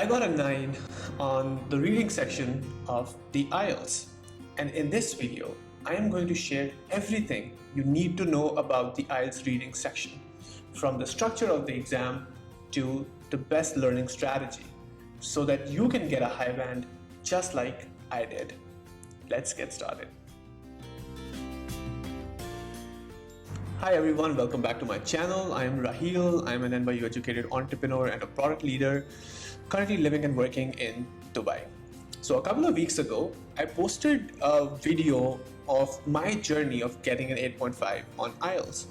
got a 9 on the reading section of the IELTS, and in this video I am going to share everything you need to know about the IELTS reading section, from the structure of the exam to the best learning strategy, so that you can get a high band just like I did. Let's get started. Hi everyone, welcome back to my channel. I am Raheel. I am an NYU-educated entrepreneur and a product leader currently living and working in Dubai. So a couple of weeks ago, I posted a video of my journey of getting an 8.5 on IELTS,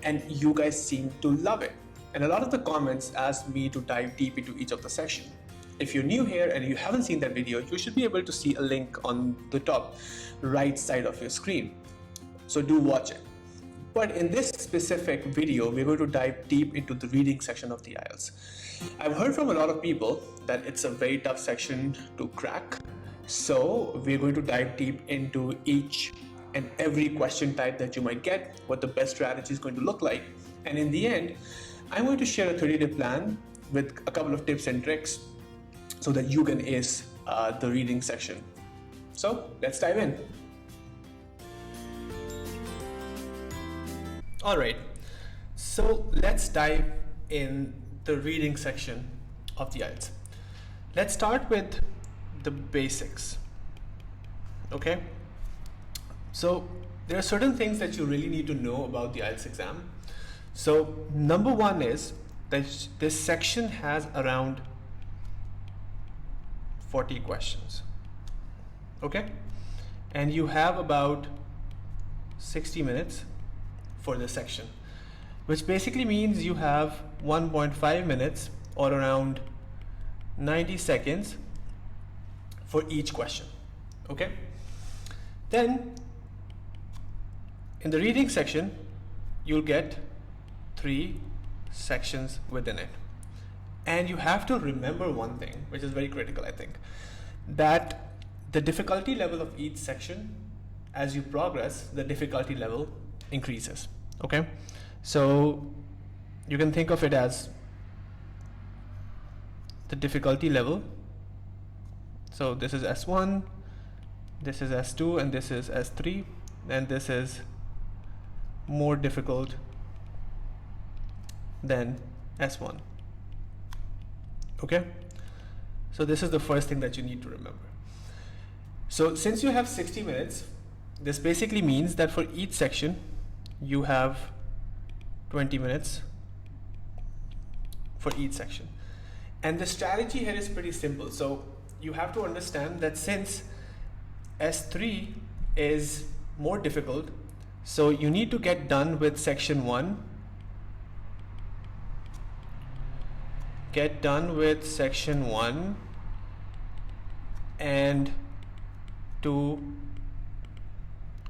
and you guys seem to love it. And a lot of the comments asked me to dive deep into each of the sections. If you're new here and you haven't seen that video, you should be able to see a link on the top right side of your screen. So do watch it. But in this specific video, we're going to dive deep into the reading section of the IELTS. I've heard from a lot of people that it's a very tough section to crack. So we're going to dive deep into each and every question type that you might get, what the best strategy is going to look like. And in the end, I'm going to share a 30-day plan with a couple of tips and tricks so that you can ace the reading section. So let's dive in. Alright, so let's dive in the reading section of the IELTS. Let's start with the basics. Okay, so there are certain things that you really need to know about the IELTS exam. So number one is that this section has around 40 questions. Okay, and you have about 60 minutes for this section, which basically means you have 1.5 minutes or around 90 seconds for each question. Okay, then in the reading section you'll get 3 sections within it, and you have to remember one thing which is very critical, I think, that the difficulty level of each section, as you progress, the difficulty level increases. Okay, so you can think of it as the difficulty level. So this is S1, this is S2, and this is S3, and this is more difficult than S1. Okay, so this is the first thing that you need to remember. So since you have 60 minutes, this basically means that for each section you have 20 minutes for each section. And the strategy here is pretty simple. So you have to understand that since S3 is more difficult, so you need to get done with section 1, get done with section 1 and 2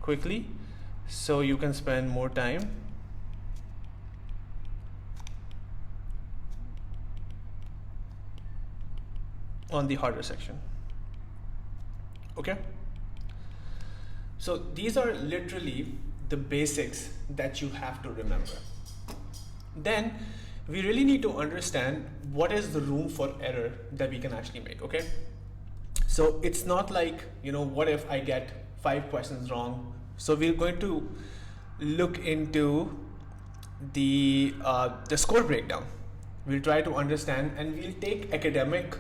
quickly, so you can spend more time on the harder section. Okay, so these are literally the basics that you have to remember. Then we really need to understand what is the room for error that we can actually make. Okay, so it's not like, you know, what if I get 5 questions wrong? So we're going to look into the score breakdown. We'll try to understand, and we'll take academic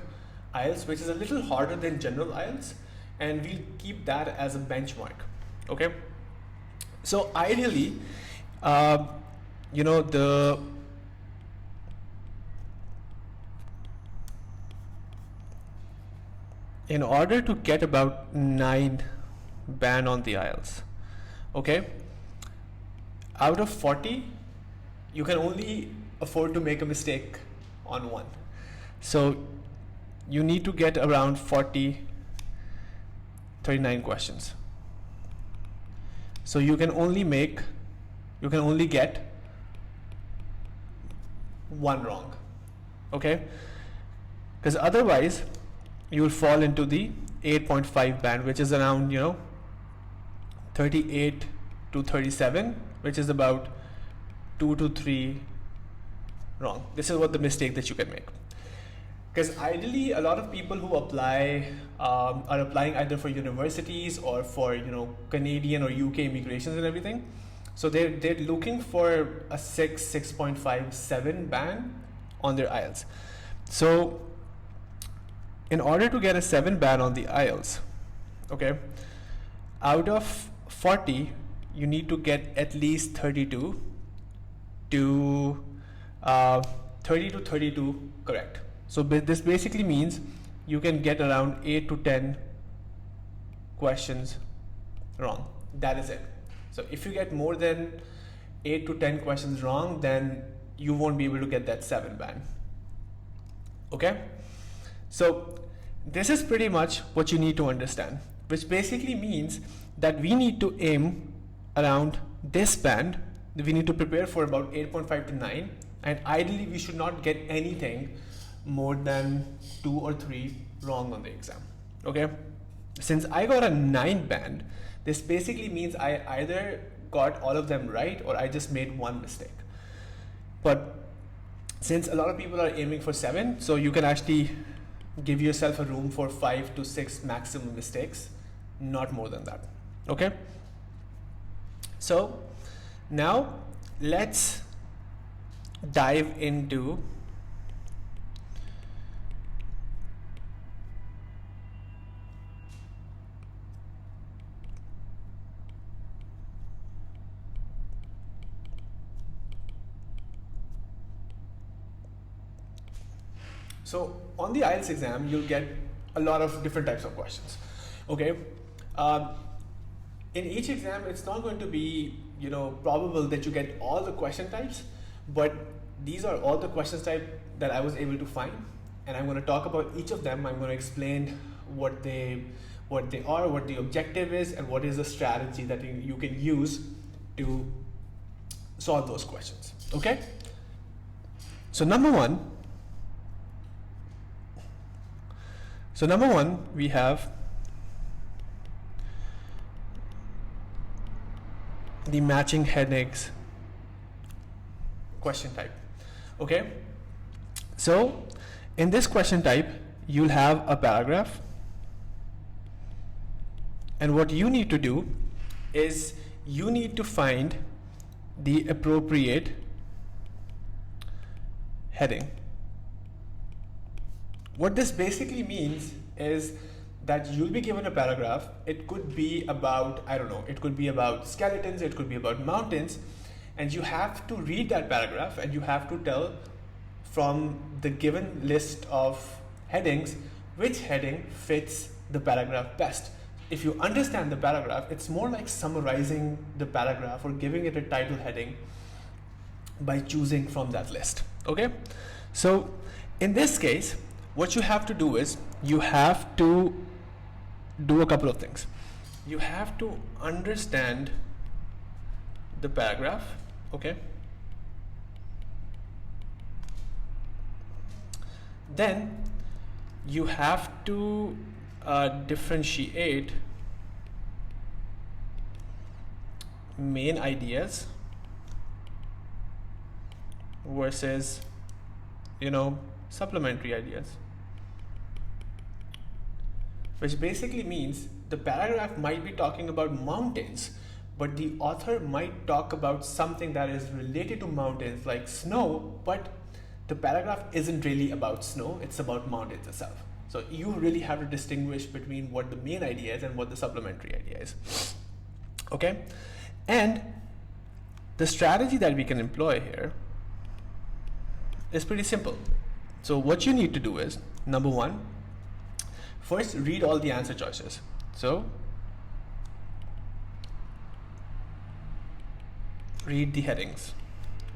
IELTS, which is a little harder than general IELTS, and we'll keep that as a benchmark. Okay, so ideally, you know, in order to get about 9 band on the IELTS, okay, out of 40 you can only afford to make a mistake on 1. So you need to get around 39 questions. So you can only get 1 wrong. Okay, because otherwise you will fall into the 8.5 band, which is around, you know, 38 to 37, which is about 2 to 3 wrong. This is what the mistake that you can make. Because ideally, a lot of people who apply are applying either for universities or for Canadian or UK immigrations and everything. So they're looking for a 6.5, 7 band on their IELTS. So in order to get a 7 band on the IELTS, okay, out of 40, you need to get at least 32 to 32 correct. So this basically means you can get around 8 to 10 questions wrong. That is it. So if you get more than 8 to 10 questions wrong, then you won't be able to get that 7 band. Okay? So this is pretty much what you need to understand, which basically means that we need to aim around this band. We need to prepare for about 8.5 to 9, and ideally we should not get anything more than 2 or 3 wrong on the exam. Okay? Since I got a 9 band, this basically means I either got all of them right or I just made one mistake. But since a lot of people are aiming for 7, so you can actually give yourself a room for 5 to 6 maximum mistakes, not more than that. Okay? So now let's dive into So on the IELTS exam, you'll get a lot of different types of questions. Okay, in each exam, it's not going to be probable that you get all the question types, but these are all the questions type that I was able to find, and I'm going to talk about each of them. I'm going to explain what they are, what the objective is, and what is the strategy that you can use to solve those questions. Okay. So number one, we have the matching headings question type. Okay, so in this question type, you'll have a paragraph, and what you need to do is you need to find the appropriate heading. What this basically means is that you'll be given a paragraph. It could be about, it could be about skeletons, it could be about mountains, and you have to read that paragraph and you have to tell from the given list of headings which heading fits the paragraph best. If you understand the paragraph, it's more like summarizing the paragraph or giving it a title heading by choosing from that list. Okay, so in this case, what you have to do is you have to do a couple of things. You have to understand the paragraph, okay? Then you have to differentiate main ideas versus supplementary ideas, which basically means the paragraph might be talking about mountains, but the author might talk about something that is related to mountains like snow, but the paragraph isn't really about snow, it's about mountains itself. So you really have to distinguish between what the main idea is and what the supplementary idea is. Okay? And the strategy that we can employ here is pretty simple. So what you need to do is, number one, first read all the answer choices. So read the headings.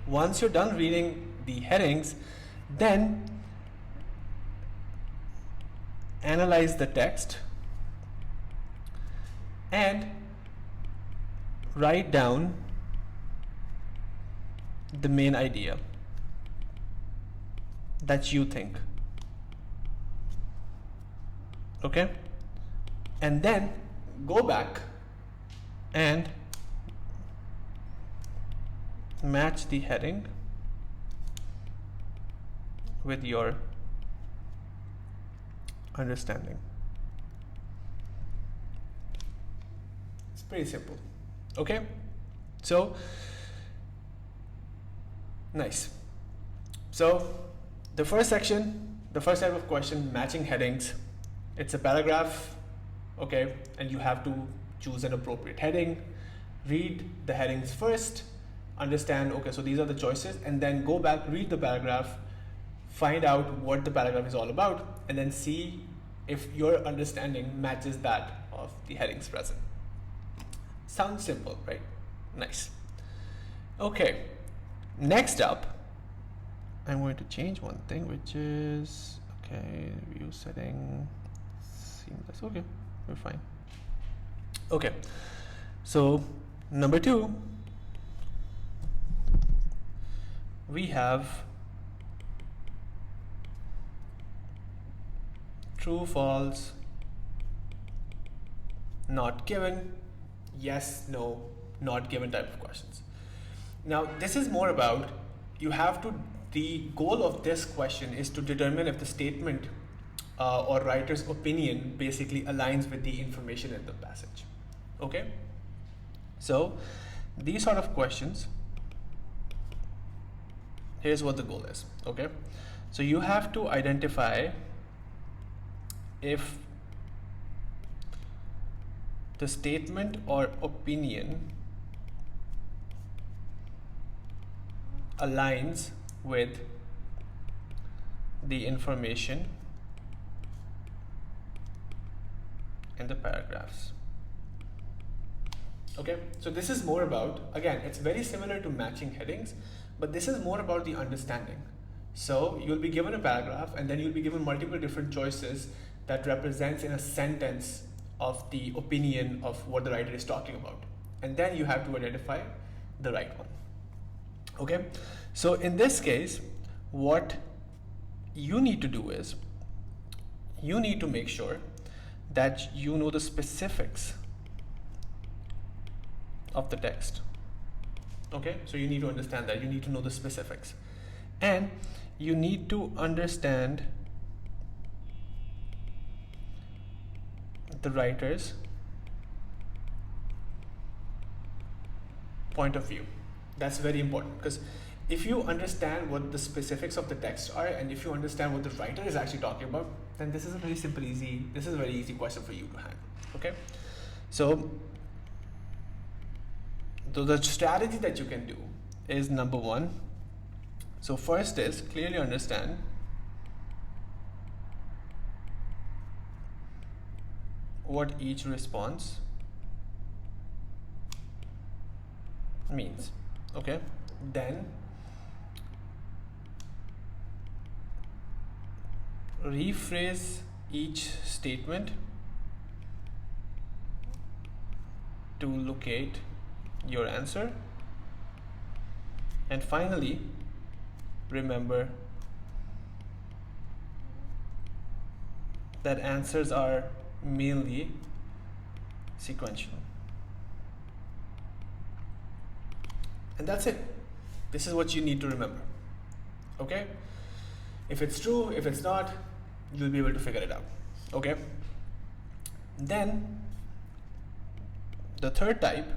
Once you're done reading the headings, then analyze the text and write down the main idea that you think. Okay? And then go back and match the heading with your understanding. It's pretty simple. Okay, so nice. So the first section, the first type of question, matching headings. It's a paragraph, okay, and you have to choose an appropriate heading, read the headings first, understand, okay, so these are the choices, and then go back, read the paragraph, find out what the paragraph is all about, and then see if your understanding matches that of the headings present. Sounds simple, right? Nice. Okay, next up, I'm going to change one thing, which is, okay, view setting, seamless, okay, we're fine. Okay, so number 2, we have true, false, not given, yes, no, not given type of questions. Now, this is more about, the goal of this question is to determine if the statement or writer's opinion basically aligns with the information in the passage. Okay? So, these sort of questions, here's what the goal is. Okay? So, you have to identify if the statement or opinion aligns with the information in the paragraphs. Okay, so this is more about, again, it's very similar to matching headings, but this is more about the understanding. So you'll be given a paragraph and then you'll be given multiple different choices that represents in a sentence of the opinion of what the writer is talking about. And then you have to identify the right one. Okay, so in this case, what you need to do is, you need to make sure that you know the specifics of the text. Okay, so you need to understand that, you need to know the specifics. And you need to understand the writer's point of view. That's very important, because if you understand what the specifics of the text are, and if you understand what the writer is actually talking about, then this is a very simple, this is a very easy question for you to handle. Okay, so the strategy that you can do is, number 1, so first is clearly understand what each response means. Okay, then rephrase each statement to locate your answer, and finally remember that answers are mainly sequential. And that's it. This is what you need to remember. Okay, if it's true, if it's not, you'll be able to figure it out. Okay, then the third type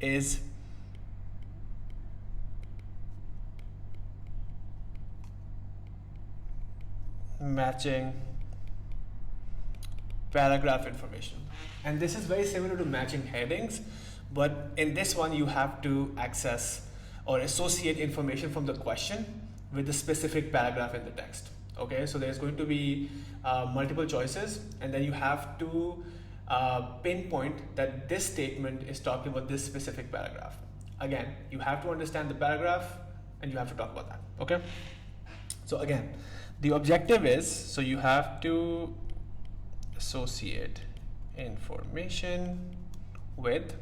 is matching paragraph information, and this is very similar to matching headings, but in this one you have to access or associate information from the question with the specific paragraph in the text. Okay, so there's going to be multiple choices, and then you have to pinpoint that this statement is talking about this specific paragraph. Again, you have to understand the paragraph and you have to talk about that. Okay, so again, the objective is, so you have to associate information with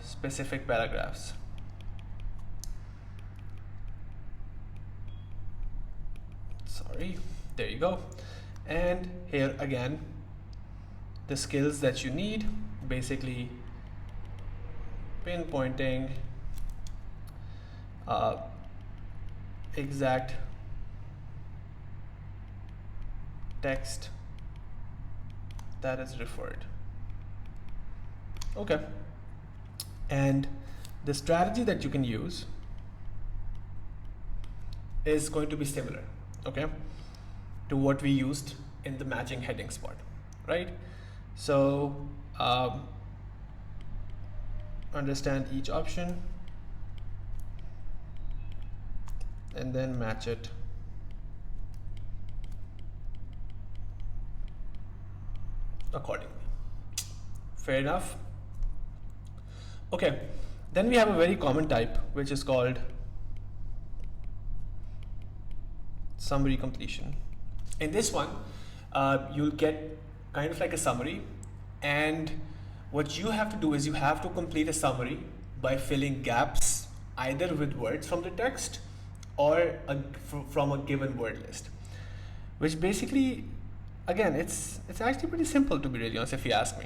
specific paragraphs. Sorry, there you go. And here again, the skills that you need, basically pinpointing exact text that is referred. Okay. And the strategy that you can use is going to be similar, okay, to what we used in the matching headings part, right? So understand each option and then match it accordingly. Fair enough. Okay, then we have a very common type which is called summary completion. In this one, you'll get kind of like a summary, and what you have to do is you have to complete a summary by filling gaps either with words from the text or from a given word list, which basically, again, it's actually pretty simple, to be really honest, if you ask me,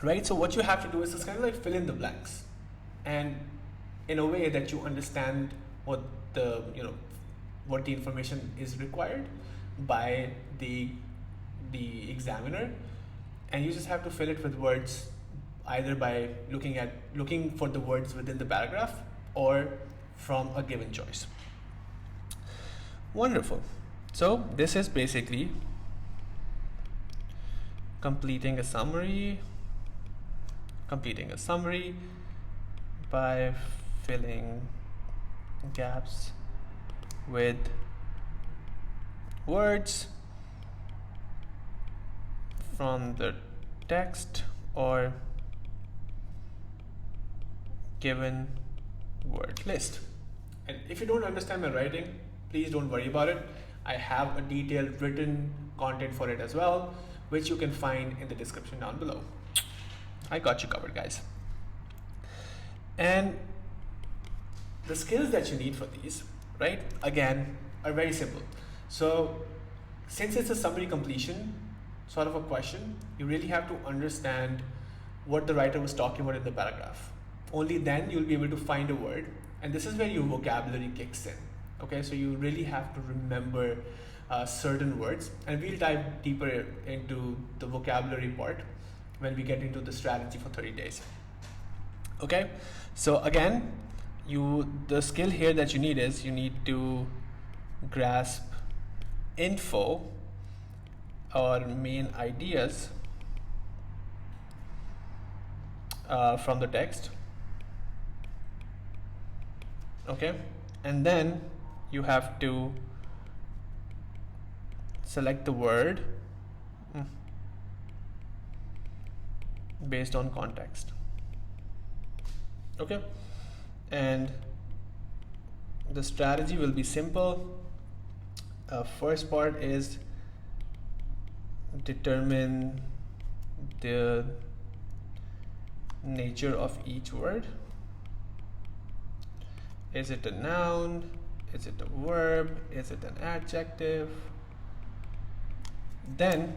right? So what you have to do is just kind of like fill in the blanks, and in a way that you understand what the what the information is required by the examiner, and you just have to fill it with words either by looking for the words within the paragraph or from a given choice. Wonderful. So this is basically completing a summary by filling gaps with words from the text or given word list. And if you don't understand my writing, please don't worry about it. I have a detailed written content for it as well, which you can find in the description down below. I got you covered, guys. And the skills that you need for these, right, again, are very simple. So since it's a summary completion sort of a question, you really have to understand what the writer was talking about in the paragraph. Only then you'll be able to find a word, and this is where your vocabulary kicks in. Okay, so you really have to remember certain words, and we'll dive deeper into the vocabulary part when we get into the strategy for 30 days. Okay, so again, the skill here that you need is you need to grasp info or main ideas from the text. Okay, and then you have to select the word based on context. Okay, and the strategy will be simple. First part is determine the nature of each word. Is it a noun? Is it a verb? Is it an adjective? Then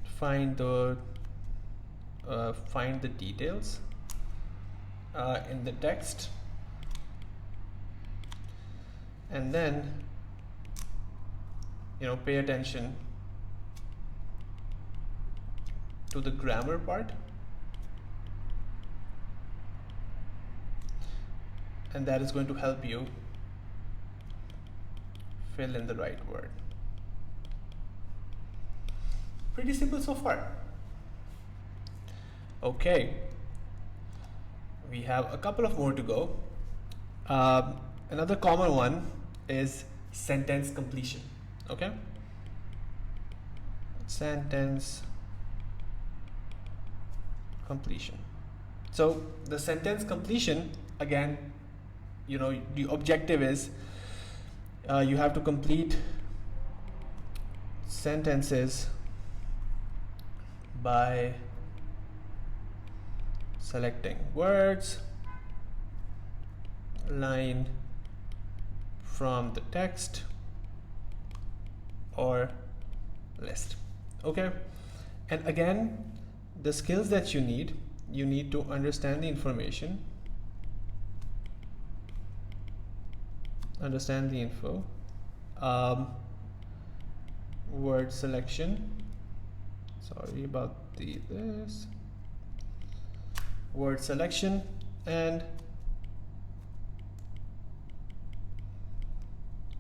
find the details in the text, and then pay attention to the grammar part, and that is going to help you fill in the right word. Pretty simple so far. Okay, we have a couple of more to go. Another common one is sentence completion. Okay, sentence completion. So the sentence completion, again, the objective is you have to complete sentences by selecting words, line from the text or list. Okay, and again, the skills that you need to understand the information, understand the info, word selection. Sorry about this. Word selection and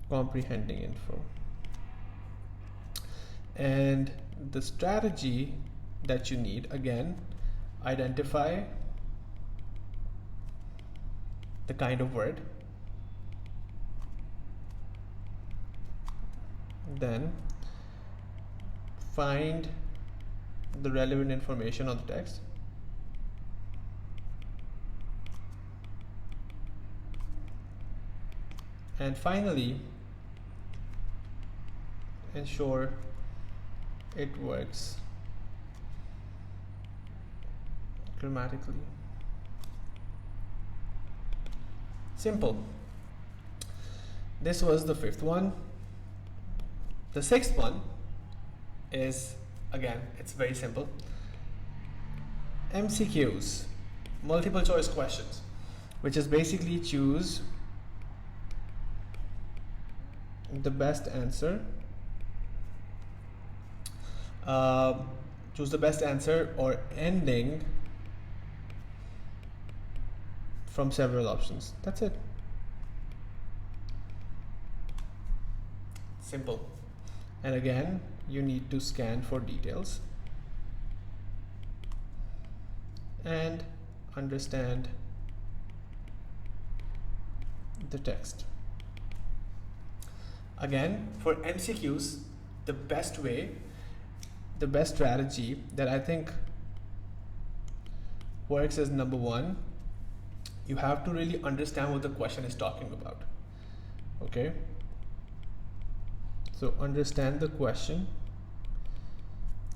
comprehending info. And the strategy that you need, again, identify the kind of word, then find the relevant information on the text, and finally ensure it works grammatically. Simple. This was the fifth one. The sixth one is, again, it's very simple. MCQs, multiple choice questions, which is basically choose the best answer. Choose the best answer or ending from several options. That's it. Simple. And again, you need to scan for details and understand the text. Again, for MCQs, the best strategy that I think works is, number one, you have to really understand what the question is talking about. Okay? So understand the question,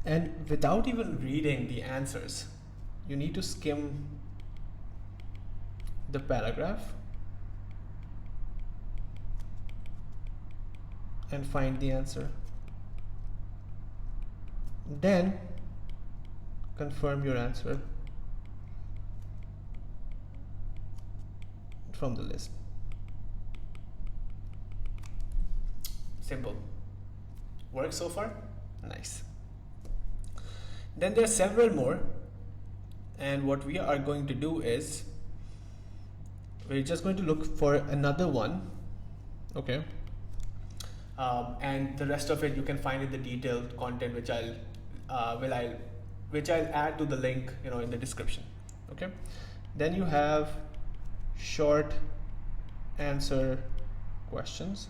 and without even reading the answers, you need to skim the paragraph and find the answer. Then confirm your answer from the list. Simple. Works so far? Nice. Then there are several more, and what we are going to do is we're just going to look for another one. Okay. And the rest of it you can find in the detailed content, which I'll add to the link, in the description. Okay. Then you have short answer questions.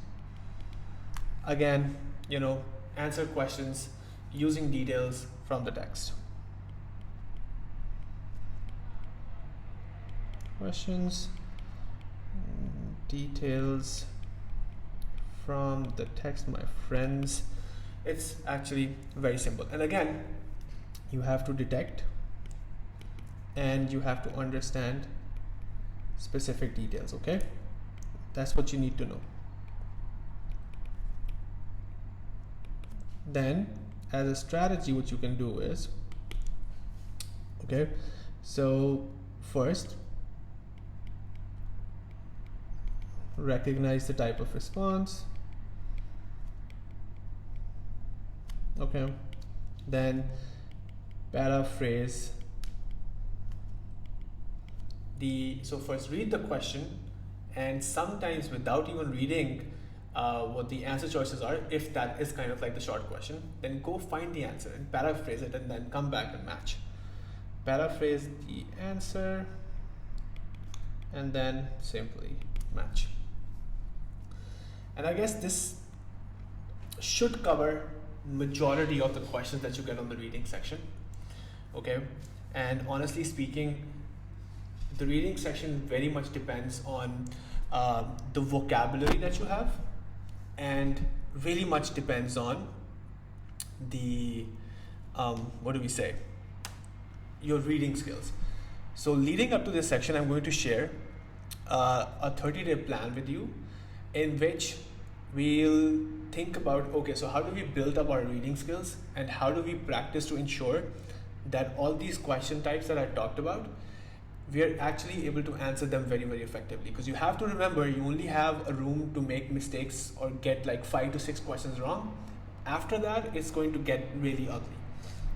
Again, answer questions using details from the text. Questions, details from the text, my friends. It's actually very simple. And again, you have to detect and you have to understand specific details, okay? That's what you need to know. Then, as a strategy, what you can do is, okay, so first, recognize the type of response. Okay, then paraphrase so first read the question, and sometimes without even reading what the answer choices are, if that is kind of like the short question, then go find the answer and paraphrase it, and then come back and match. Paraphrase the answer and then simply match. And I guess this should cover majority of the questions that you get on the reading section. Okay, and honestly speaking, the reading section very much depends on the vocabulary that you have, and really much depends on the your reading skills. So leading up to this section, I'm going to share a 30-day plan with you, in which we'll think about, okay, so how do we build up our reading skills, and how do we practice to ensure that all these question types that I talked about, we are actually able to answer them very, very effectively. Because you have to remember, you only have a room to make mistakes or get like 5 to 6 questions wrong, After that, it's going to get really ugly.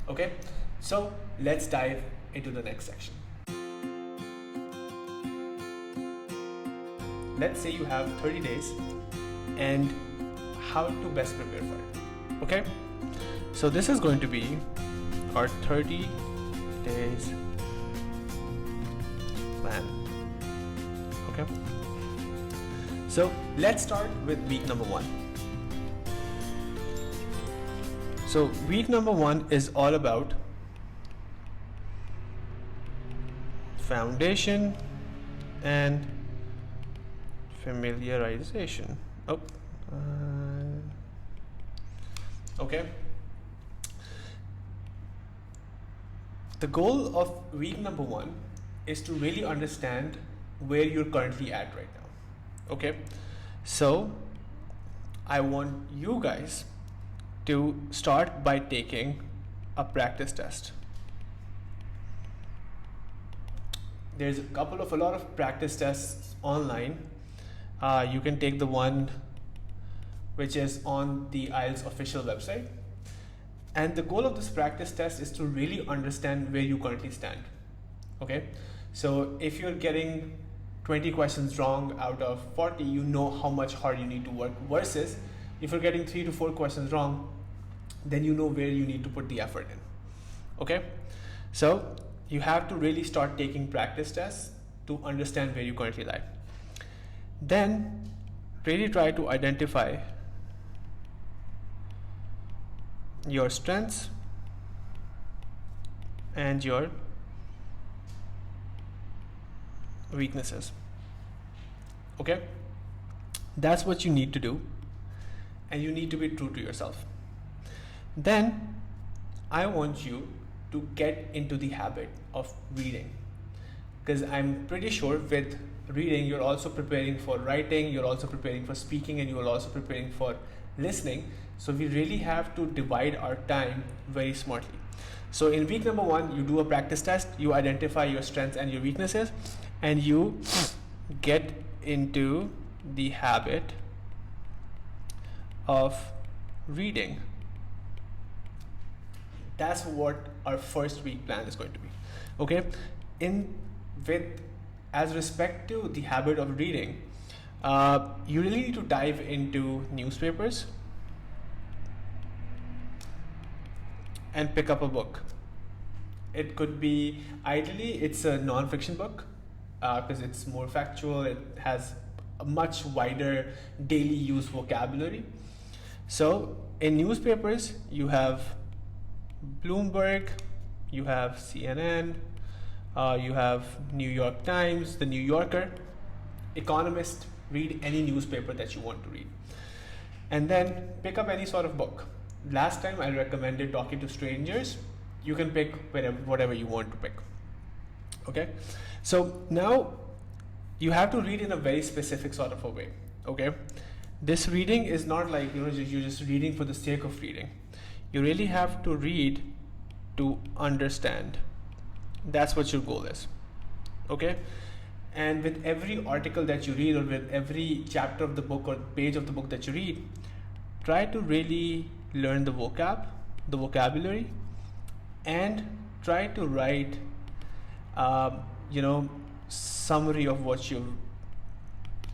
Okay, so let's dive into the next section. Let's say you have 30 days and how to best prepare for it. Okay, so this is going to be our 30 days plan. Okay, so let's start with week number 1. So week number 1 is all about foundation and familiarization. Okay. The goal of week number 1 is to really understand where you're currently at right now. Okay, so I want you guys to start by taking a practice test. There's a lot of practice tests online. You can take the one which is on the IELTS official website. And the goal of this practice test is to really understand where you currently stand. Okay, so if you're getting 20 questions wrong out of 40, you know how much hard you need to work, versus if you're getting 3 to 4 questions wrong, then you know where you need to put the effort in. Okay, so you have to really start taking practice tests to understand where you currently lie. Then really try to identify your strengths and your weaknesses. Okay, that's what you need to do, and you need to be true to yourself. Then I want you to get into the habit of reading, because I'm pretty sure with reading you're also preparing for writing, you're also preparing for speaking, and you're also preparing for listening. So we really have to divide our time very smartly. So in week number 1, you do a practice test, you identify your strengths and your weaknesses, and you get into the habit of reading. That's what our first week plan is going to be. Okay, as respect to the habit of reading, you really need to dive into newspapers and pick up a book. It could be, ideally it's a non-fiction book, because it's more factual, it has a much wider daily use vocabulary. So in newspapers you have Bloomberg, you have CNN, you have New York Times, the New Yorker, Economist. Read any newspaper that you want to read, and then pick up any sort of book. Last time I recommended Talking to Strangers. You can pick whatever you want to pick. Okay, so now you have to read in a very specific sort of a way. Okay, this reading is not like you're just reading for the sake of reading. You really have to read to understand. That's what your goal is. Okay, and with every article that you read, or with every chapter of the book or page of the book that you read, try to really learn the vocabulary, and try to write summary of what you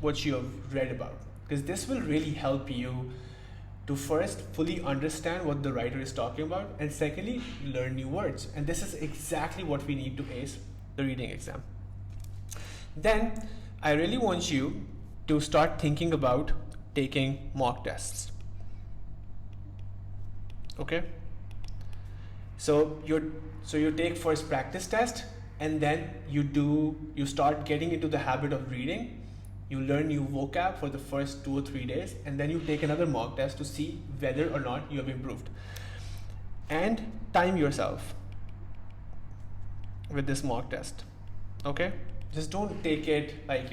have read about, because this will really help you to first fully understand what the writer is talking about, and secondly learn new words. And this is exactly what we need to ace the reading exam. Then I really want you to start thinking about taking mock tests. Okay, so you take first practice test, and then you start getting into the habit of reading. You learn new vocab for the first 2 or 3 days, and then you take another mock test to see whether or not you have improved. And time yourself with this mock test. Okay, just don't take it like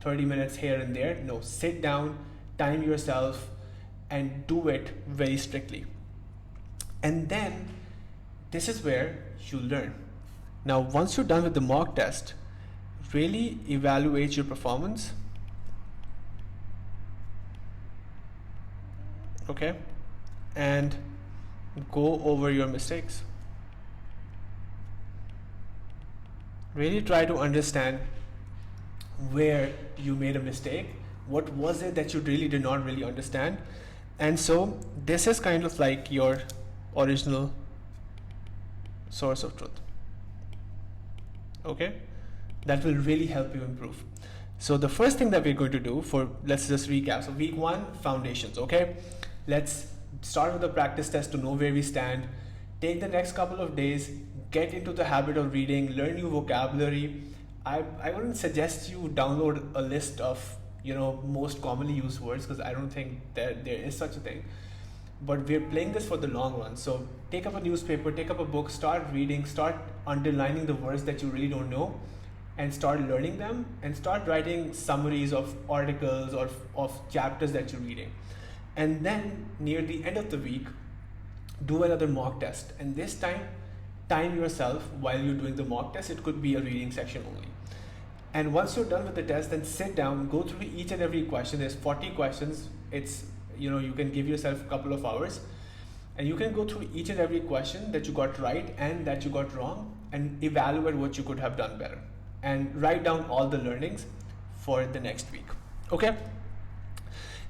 30 minutes here and there. No, sit down, time yourself, and do it very strictly. And then this is where you learn. Now once you're done with the mock test, really evaluate your performance. Okay, and go over your mistakes. Really try to understand where you made a mistake. What was it that you really did not really understand? And so this is kind of like your original source of truth. Okay, that will really help you improve. So the first thing that we're going to do let's just recap. So week 1, foundations. Okay, let's start with the practice test to know where we stand. Take the next couple of days, get into the habit of reading, learn new vocabulary. I wouldn't suggest you download a list of most commonly used words, because I don't think there is such a thing. But we're playing this for the long run. So take up a newspaper, take up a book, start reading, start underlining the words that you really don't know, and start learning them, and start writing summaries of articles or of chapters that you're reading. And then near the end of the week, do another mock test. And this time yourself while you're doing the mock test. It could be a reading section only. And once you're done with the test, then sit down, go through each and every question. There's 40 questions. It's, you can give yourself a couple of hours, and you can go through each and every question that you got right and that you got wrong, and evaluate what you could have done better, and write down all the learnings for the next week. Okay.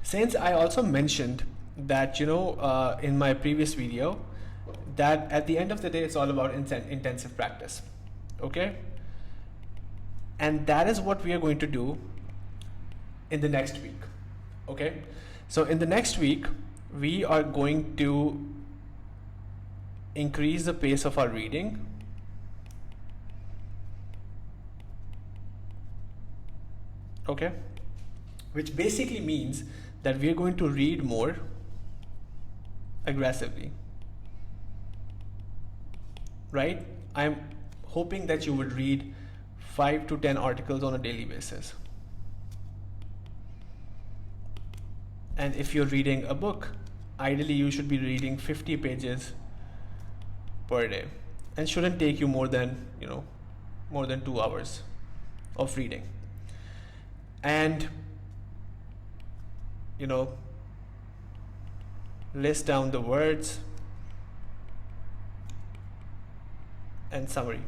Since I also mentioned that, in my previous video, that at the end of the day, it's all about intensive practice. Okay. And that is what we are going to do in the next week. Okay. So in the next week, we are going to increase the pace of our reading. Okay. Which basically means that we are going to read more aggressively. Right? I'm hoping that you would read 5 to 10 articles on a daily basis. And if you're reading a book, ideally you should be reading 50 pages per day, and shouldn't take you more than 2 hours of reading. And list down the words and summary.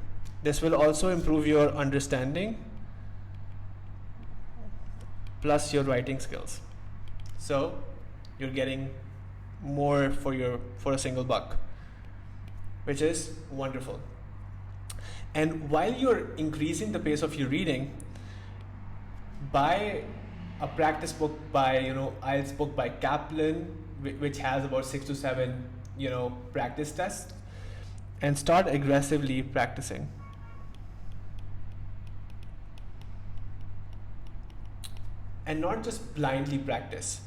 This will also improve your understanding plus your writing skills. So you're getting more for a single buck, which is wonderful. And while you're increasing the pace of your reading, buy a practice book by IELTS book by Kaplan, which has about 6 to 7 practice tests, and start aggressively practicing. And not just blindly practice.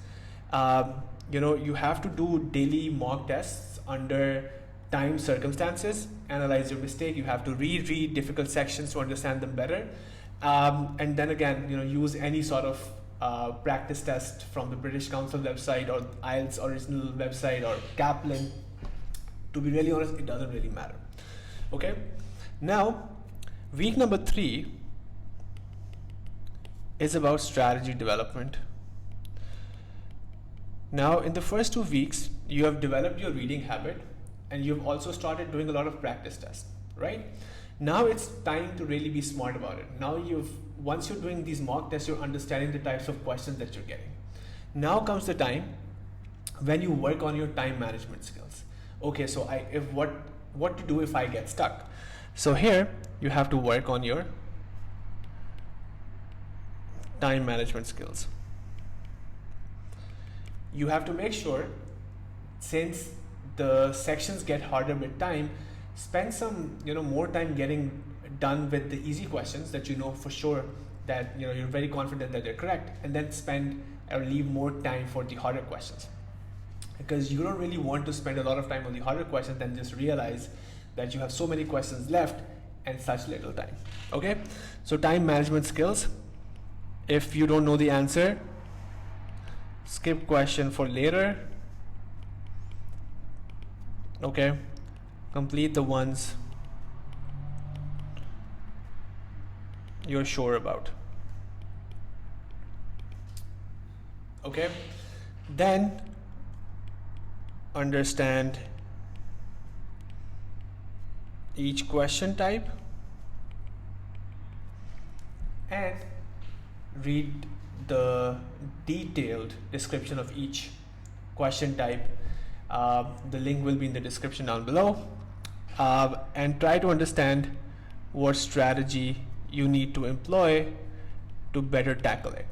You have to do daily mock tests under time circumstances, analyze your mistake. You have to reread difficult sections to understand them better. And then again, use any sort of practice test from the British Council website or IELTS original website or Kaplan. To be really honest, it doesn't really matter. Okay. Now, week number 3 is about strategy development. Now, in the first 2 weeks, you have developed your reading habit, and you've also started doing a lot of practice tests, right? Now it's time to really be smart about it. Now once you're doing these mock tests, you're understanding the types of questions that you're getting. Now comes the time when you work on your time management skills. Okay, so what to do if I get stuck? So here you have to work on your time management skills. You have to make sure, since the sections get harder with time, spend some more time getting done with the easy questions that for sure that you're very confident that they're correct, and then spend or leave more time for the harder questions, because you don't really want to spend a lot of time on the harder questions and just realize that you have so many questions left and such little time. Okay, so time management skills. If you don't know the answer, skip question for later. Okay, complete the ones you're sure about. Okay, then understand each question type and read the detailed description of each question type. The link will be in the description down below. And try to understand what strategy you need to employ to better tackle it.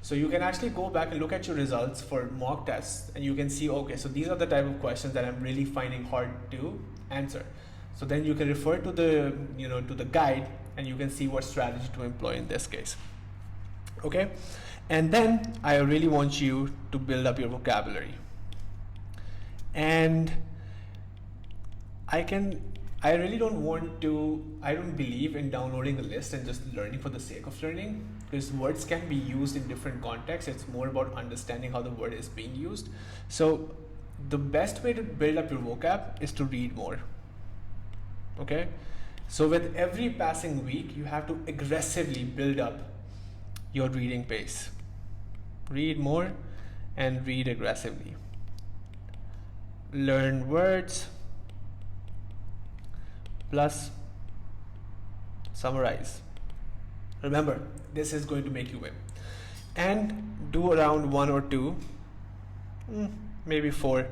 So you can actually go back and look at your results for mock tests, and you can see, okay, so these are the type of questions that I'm really finding hard to answer. So then you can refer to the, to the guide, and you can see what strategy to employ in this case. Okay, and then I really want you to build up your vocabulary. And I really don't believe in downloading a list and just learning for the sake of learning, because words can be used in different contexts. It's more about understanding how the word is being used. So the best way to build up your vocab is to read more. Okay, so with every passing week, you have to aggressively build up your reading pace. Read more and read aggressively. Learn words plus summarize. Remember, this is going to make you win. And do around 1 or 2, maybe 4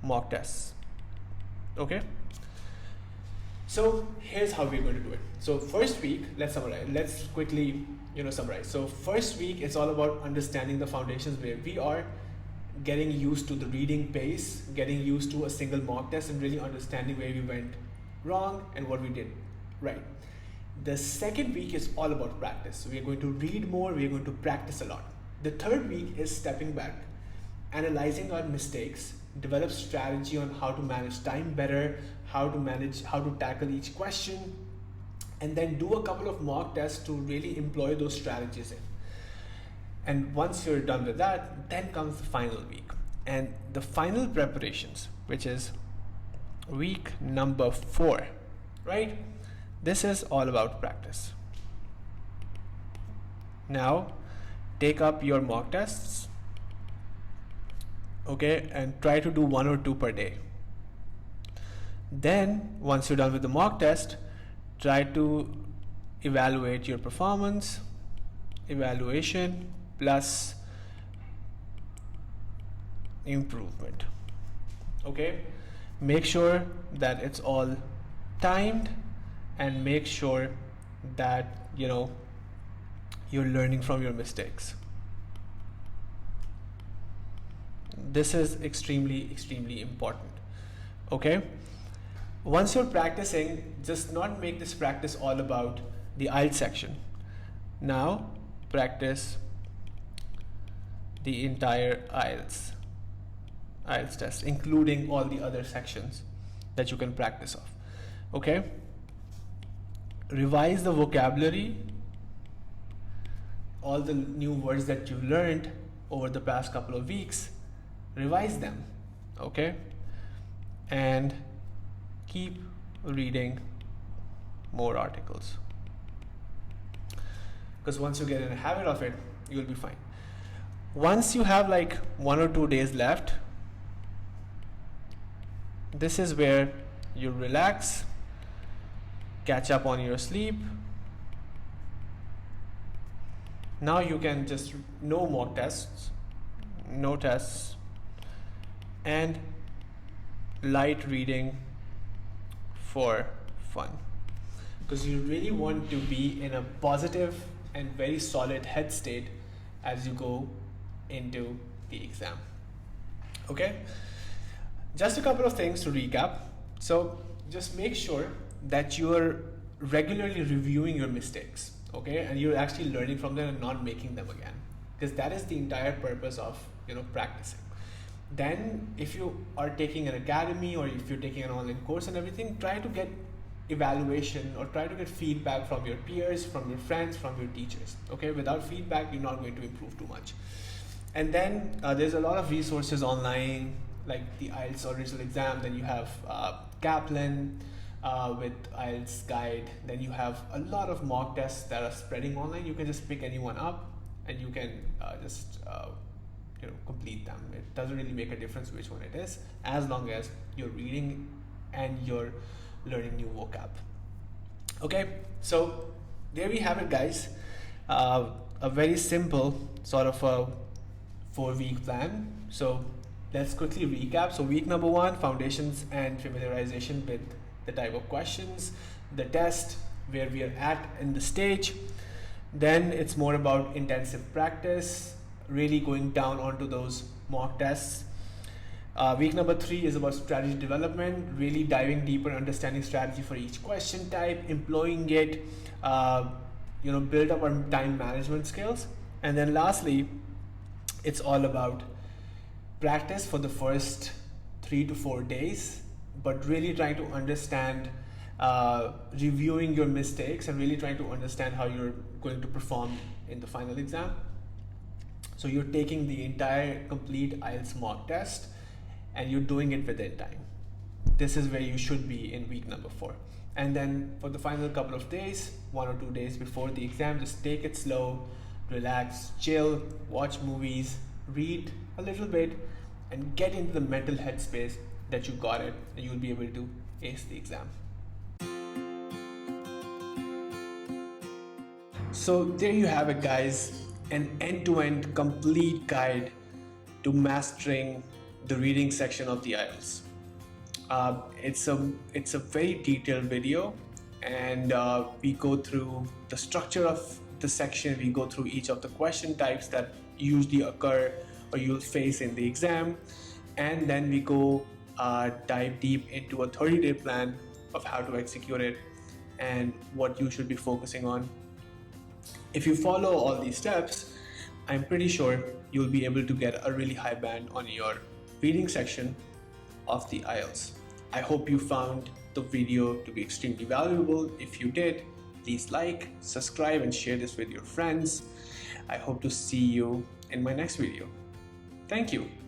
mock tests. Okay? So here's how we're going to do it. So first week, let's summarize. Let's quickly, summarize. So first week, it's all about understanding the foundations where we are, getting used to the reading pace, getting used to a single mock test, and really understanding where we went wrong and what we did right. The second week is all about practice. So we're going to read more, we're going to practice a lot. The third week is stepping back, analyzing our mistakes, develop strategy on how to manage time better, how to tackle each question, and then do a couple of mock tests to really employ those strategies in. And once you're done with that, then comes the final week. And the final preparations, which is week number 4, right? This is all about practice. Now, take up your mock tests, okay, and try to do 1 or 2 per day. Then, once you're done with the mock test, try to evaluate your performance, evaluation plus improvement. Okay, make sure that it's all timed, and make sure that you're learning from your mistakes. This is extremely important. Okay, once you're practicing, just not make this practice all about the IELTS section. Now practice the entire IELTS test, including all the other sections that you can practice of. Okay, revise the vocabulary, all the new words that you've learned over the past couple of weeks, revise them. Okay, and keep reading more articles, because once you get in a habit of it, you'll be fine. Once you have like 1 or 2 days left, this is where you relax, catch up on your sleep. Now you can just no mock tests, no tests, and light reading for fun, because you really want to be in a positive and very solid head state as you go into the exam. Okay, just a couple of things to recap. So just make sure that you're regularly reviewing your mistakes, okay, and you're actually learning from them and not making them again, because that is the entire purpose of practicing. Then if you are taking an academy, or if you're taking an online course and everything, try to get evaluation or try to get feedback from your peers, from your friends, from your teachers. Okay, without feedback, you're not going to improve too much. And then there's a lot of resources online, like the IELTS original exam. Then you have Kaplan with IELTS guide. Then you have a lot of mock tests that are spreading online. You can just pick anyone up, and you can just complete them. It doesn't really make a difference which one it is, as long as you're reading and you're learning new vocab. Okay, so there we have it, guys. A very simple sort of a 4-week plan. So let's quickly recap. So week number 1, foundations and familiarization with the type of questions, the test, where we are at in the stage. Then it's more about intensive practice, really going down onto those mock tests. Week number 3 is about strategy development, really diving deeper, understanding strategy for each question type, employing it, build up our time management skills. And then lastly, it's all about practice for the first 3 to 4 days, but really trying to understand, reviewing your mistakes and really trying to understand how you're going to perform in the final exam. So you're taking the entire complete IELTS mock test and you're doing it within time. This is where you should be in week number 4. And then for the final couple of days, 1 or 2 days before the exam, just take it slow, relax, chill, watch movies, read a little bit, and get into the mental headspace that you got it, and you'll be able to ace the exam. So there you have it, guys, an end-to-end complete guide to mastering the reading section of the IELTS. It's a very detailed video, and we go through the structure of the section. We go through each of the question types that usually occur or you'll face in the exam, and then we go dive deep into a 30-day plan of how to execute it and what you should be focusing on. If you follow all these steps, I'm pretty sure you'll be able to get a really high band on your reading section of the IELTS. I hope you found the video to be extremely valuable. If you did, please like, subscribe, and share this with your friends. I hope to see you in my next video. Thank you.